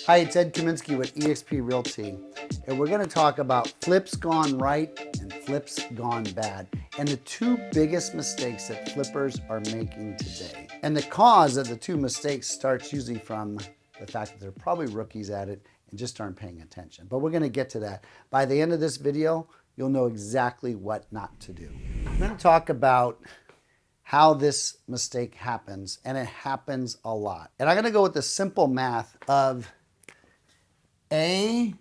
Hi, it's Ed Kaminsky with eXp Realty, and we're going to talk about flips gone right and flips gone bad, and the two biggest mistakes that flippers are making today. And the cause of the two mistakes starts usually from the fact that they're probably rookies at it and just aren't paying attention. But we're going to get to that. By the end of this video, you'll know exactly what not to do. I'm going to talk about how this mistake happens, and it happens a lot. And I'm going to go with the simple math of A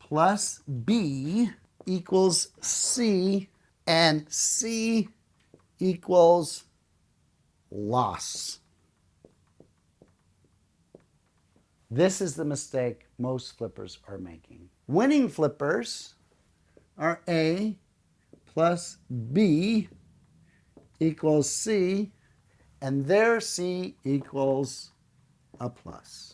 plus B equals C, and C equals loss. This is the mistake most flippers are making. Winning flippers are A plus B equals C, and their C equals a plus.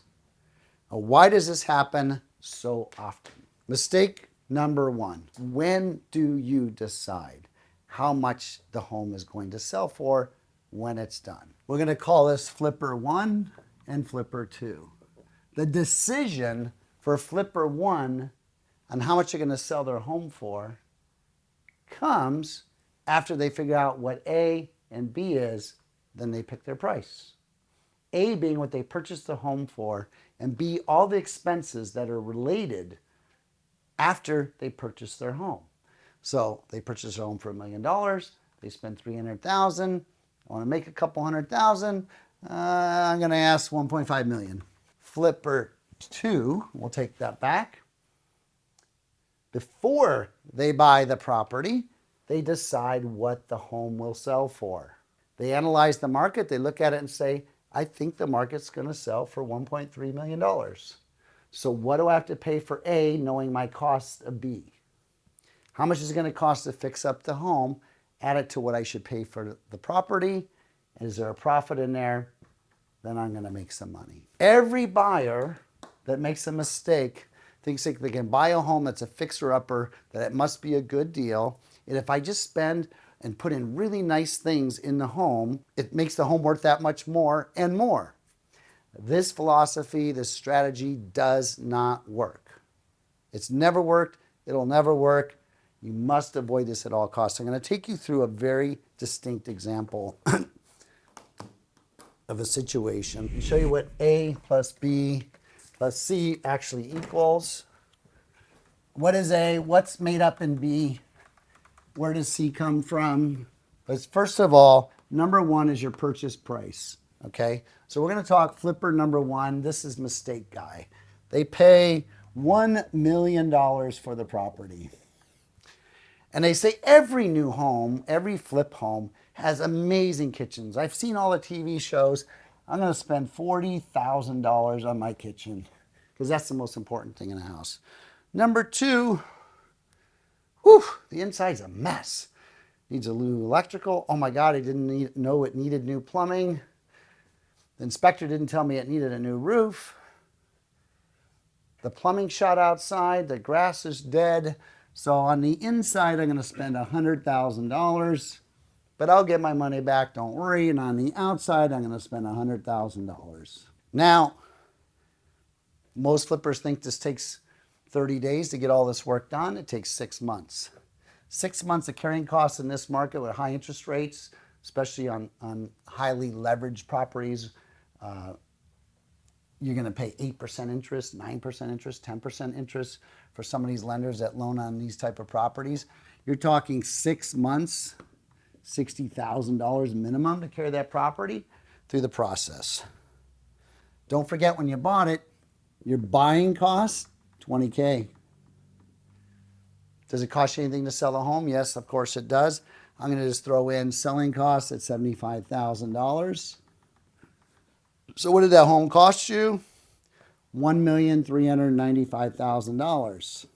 Now, why does this happen so often? Mistake number one: when do you decide how much the home is going to sell for when it's done? We're going to call this flipper one and flipper two. The decision for flipper one on how much they're going to sell their home for comes after they figure out what A and B is, then they pick their price. A being what they purchased the home for, and B, all the expenses that are related after they purchase their home. So they purchase their home for $1 million, they spend $300,000, I want to make a couple $100,000, I'm going to ask $1.5 million. Flipper two, we'll take that back. Before they buy the property, they decide what the home will sell for. They analyze the market, they look at it and say, I think the market's going to sell for $1.3 million. So what do I have to pay for A, knowing my cost of B? How much is it going to cost to fix up the home? Add it to what I should pay for the property. Is there a profit in there? Then I'm going to make some money. Every buyer that makes a mistake thinks they can buy a home that's a fixer-upper, that it must be a good deal. And if I just spend and put in really nice things in the home, it makes the home worth that much more and more. This philosophy, this strategy does not work. It's never worked. It'll never work. You must avoid this at all costs. I'm going to take you through a very distinct example of a situation and show you what A plus B plus C actually equals. What is A? What's made up in B? Where does C come from? But first of all, number one is your purchase price. Okay, so we're going to talk flipper number one. This is mistake guy. They pay $1 million for the property. And they say every new home, every flip home has amazing kitchens. I've seen all the TV shows. I'm going to spend $40,000 on my kitchen because that's the most important thing in a house. Number two, whew, the inside's a mess. Needs a new electrical. Oh my God, I didn't know it needed new plumbing. The inspector didn't tell me it needed a new roof. The plumbing shot outside. The grass is dead. So on the inside, I'm going to spend $100,000, but I'll get my money back, don't worry. And on the outside, I'm going to spend $100,000. Now, most flippers think this takes 30 days to get all this work done. It takes 6 months. 6 months of carrying costs in this market with high interest rates, especially on highly leveraged properties. You're going to pay 8% interest, 9% interest, 10% interest for some of these lenders that loan on these type of properties. You're talking 6 months, $60,000 minimum to carry that property through the process. Don't forget, when you bought it, your buying cost, $20K. Does it cost you anything to sell a home? Yes, of course it does. I'm going to just throw in selling costs at $75,000. So what did that home cost you? $1,395,000.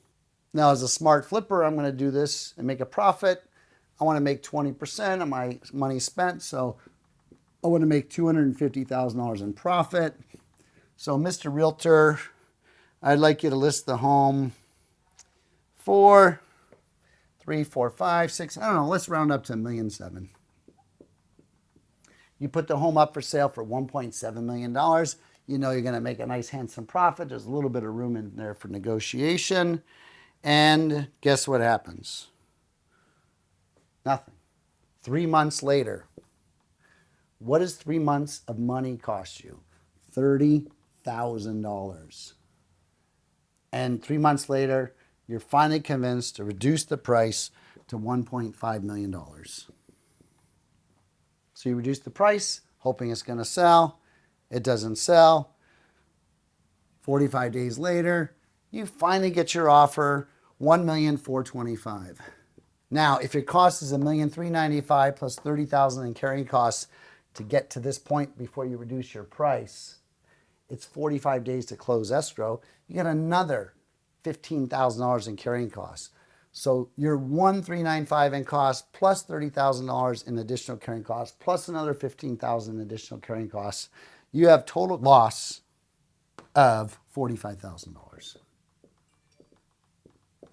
Now, as a smart flipper, I'm going to do this and make a profit. I want to make 20% of my money spent, so I want to make $250,000 in profit. So, Mr. Realtor, I'd like you to list the home for 3, 4, 5, 6, I don't know, let's round up to $1.7 million. You put the home up for sale for $1.7 million. You know you're going to make a nice handsome profit. There's a little bit of room in there for negotiation. And guess what happens? Nothing. 3 months later, what does 3 months of money cost you? $30,000. And 3 months later, you're finally convinced to reduce the price to $1.5 million. So you reduce the price, hoping it's going to sell. It doesn't sell. 45 days later, you finally get your offer, $1,425,000. Now, if your cost is $1,395,000 plus $30,000 in carrying costs to get to this point before you reduce your price, it's 45 days to close escrow. You get another $15,000 in carrying costs. So your $1,395,000 in costs plus $30,000 in additional carrying costs plus another $15,000 in additional carrying costs. You have total loss of $45,000.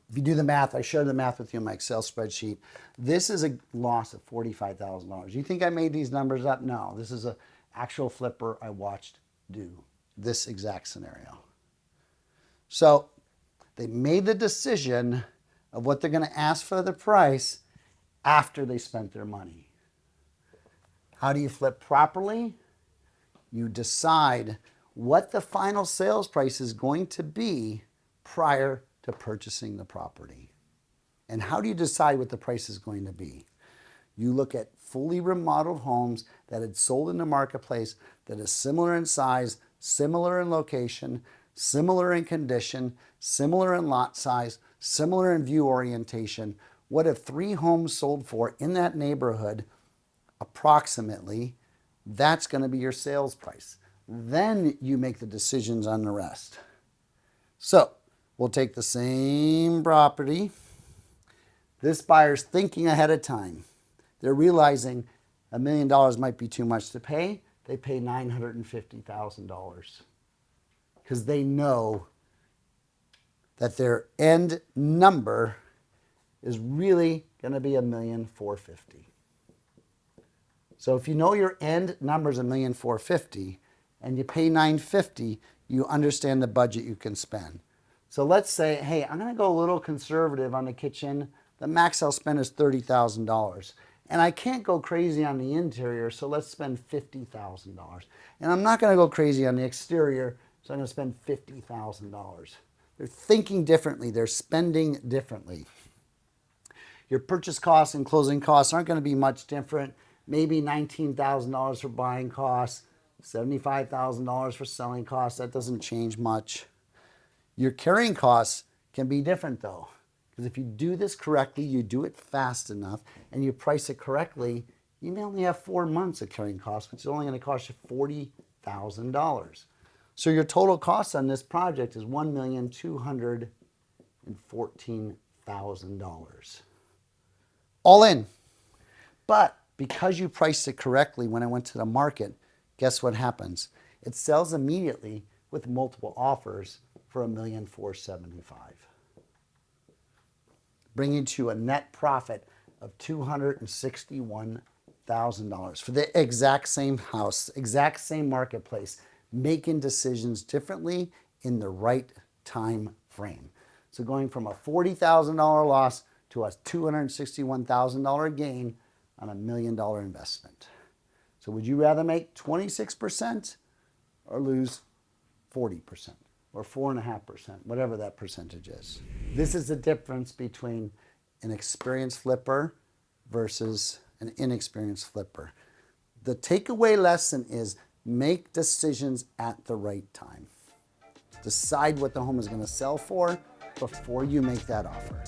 If you do the math, I share the math with you in my Excel spreadsheet. This is a loss of $45,000. You think I made these numbers up? No, this is an actual flipper I watched do this exact scenario. So they made the decision of what they're going to ask for the price after they spent their money. How do you flip properly? You decide what the final sales price is going to be prior to purchasing the property. And how do you decide what the price is going to be? You look at fully remodeled homes that had sold in the marketplace that is similar in size, similar in location, similar in condition, similar in lot size, similar in view orientation. What if 3 homes sold for in that neighborhood approximately? That's going to be your sales price. Then you make the decisions on the rest. So we'll take the same property. This buyer's thinking ahead of time. They're realizing $1 million might be too much to pay. They pay $950,000 because they know that their end number is really going to be $1,450,000. So if you know your end number is $1,450,000 and you pay $950,000, you understand the budget you can spend. So let's say, hey, I'm going to go a little conservative on the kitchen. The max I'll spend is $30,000. And I can't go crazy on the interior, so let's spend $50,000. And I'm not going to go crazy on the exterior, so I'm going to spend $50,000. They're thinking differently. They're spending differently. Your purchase costs and closing costs aren't going to be much different. Maybe $19,000 for buying costs, $75,000 for selling costs. That doesn't change much. Your carrying costs can be different though, because if you do this correctly, you do it fast enough, and you price it correctly, you may only have 4 months of carrying costs, which is only going to cost you $40,000. So your total cost on this project is $1,214,000. All in. But because you priced it correctly when it went to the market, guess what happens? It sells immediately with multiple offers for $1,475,000, bringing to a net profit of $261,000 for the exact same house, exact same marketplace, making decisions differently in the right time frame. So going from a $40,000 loss to a $261,000 gain on $1 million investment. So would you rather make 26% or lose 40% or 4.5%, whatever that percentage is? This is the difference between an experienced flipper versus an inexperienced flipper. The takeaway lesson is make decisions at the right time. Decide what the home is going to sell for before you make that offer.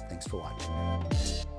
Thanks for watching.